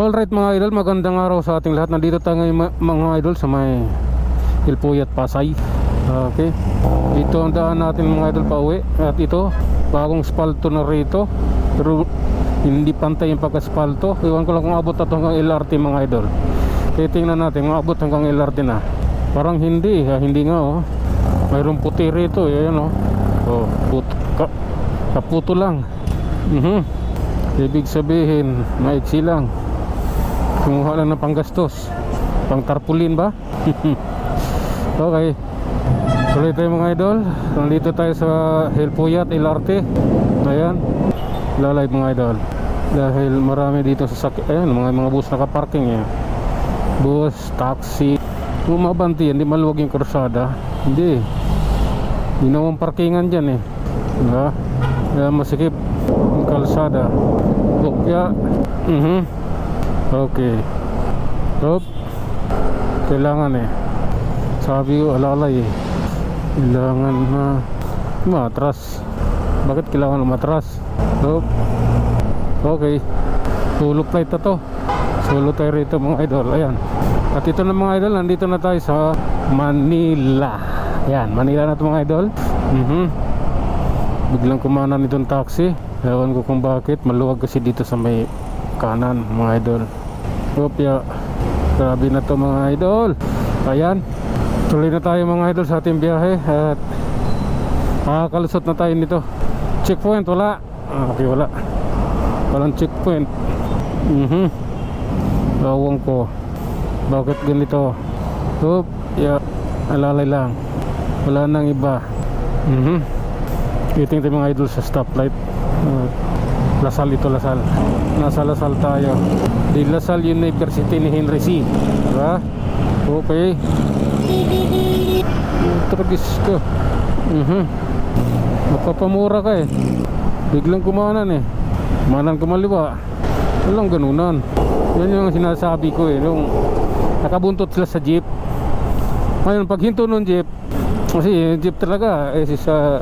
Alright mga idol, magandang araw sa ating lahat. Nandito tayo ngayon mga idol sa may Ilpuyat, Pasay. Okay, dito ang daan natin mga idol pa uwi. At ito, bagong spalto na rito, pero hindi pantay yung pagka-spalto. Iwan ko lang kung abot na ito hanggang LRT mga idol. Titingnan natin kung abot hanggang LRT na. Parang hindi, hindi nga oh. Mayroong puti rito, yan oh. Oh, kaputo lang. Ibig sabihin, maiksi lang. Kumuha lang ng panggastos, pang tarpaulin ba? Okay, tuloy tayo mga idol. Nandito tayo sa Ilpuyat, LRT. Ayan, lalay mga idol. Dahil marami dito sa ayan, mga bus nakaparking eh. Bus, taxi. Bumabanti yan, di maluwag yung karsada. Hindi nawang parkingan dyan eh, diba? Kaya masikip yung kalsada. Bukya. Okay. Stop. Kailangan eh, sabi ko alalay eh, kailangan na matras. Bakit kailangan matras? Stop. Okay, solo flight na to. Solo tayo rito mga idol. Ayan. At ito na mga idol, nandito na tayo sa Manila. Ayan, Manila na ito mga idol. Biglang kumana nitong taxi. Ewan ko kung bakit. Maluwag kasi dito sa may kanan mga idol. Opya, grabe na to mga idol. Ayan, tuloy na tayo mga idol sa ating biyahe. At makakalusot na tayo nito. Checkpoint wala. Okay, wala. Walang checkpoint. Bawang ko, bakit ganito? Alalay lang, wala nang iba. Waiting tayo mga idol sa stoplight. Lasal ito, Lasal. Nasa Lasal tayo. Di Lasal University ni Henry C. Diba? Okay. Tragis ko. Magpapamura ka eh. Biglang kumanan eh. Kumanan kumaliwa. Walang ganunan. Yan yung sinasabi ko eh. Nung nakabuntot sila sa jeep. Ngayon pag hinto ng jeep, kasi jeep talaga eh, sa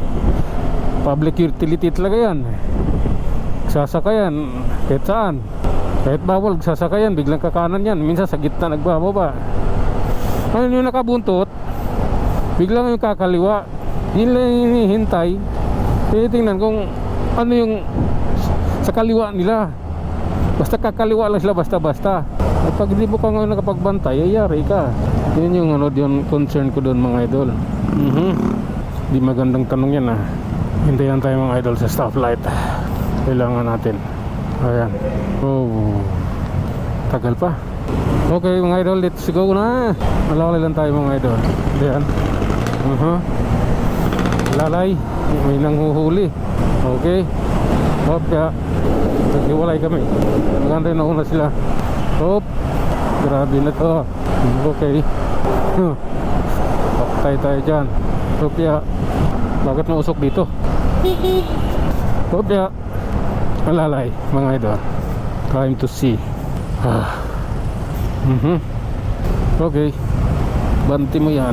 public utility talaga yan. Sasakayan kahit saan, kahit bawal sasakayan, biglang kakanan yan. Minsan sa gitna nagbababa. Ngayon yung nakabuntot, biglang yung kakaliwa. Yun lang yung hinihintay. Tingnan kung ano yung sa kaliwa nila. Basta kakaliwa lang sila basta-basta. At pag hindi mo ka ngayon nakapagbantay, ayari ka. Yun yung ano, yung concern ko doon mga idol. Di magandang tanong yan ah. Hintayan tayo mga idol sa stoplight. Kailangan natin. Ayan. Oh, tagal pa. Okay mga idol, let's go na. Malalay lang tayo mga idol. Ayan. Lalay. May nanghuhuli. Okay. Hop ya. Naghiwalay kami. Maganda na una sila. Hop. Grabe na to. Okay. Paktay tayo dyan. Hop ya. Bakit mausok dito? Hop ya. Malalay mga idol. Time to see. Okay. Banti mo yan.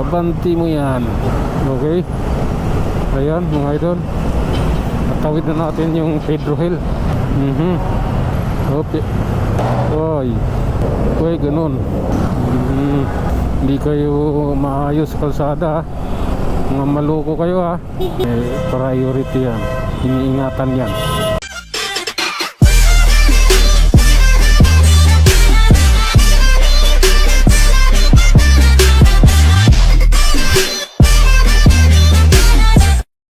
Banti mo yan. Okay. Ayan mga idol. Natawid na natin yung Pedro Hill. Okay. Oy. Oy, ganun. Hindi kayo maayos sa kalsada ha. Mga maloko kayo ha. Priority yan. Iniingatan yan.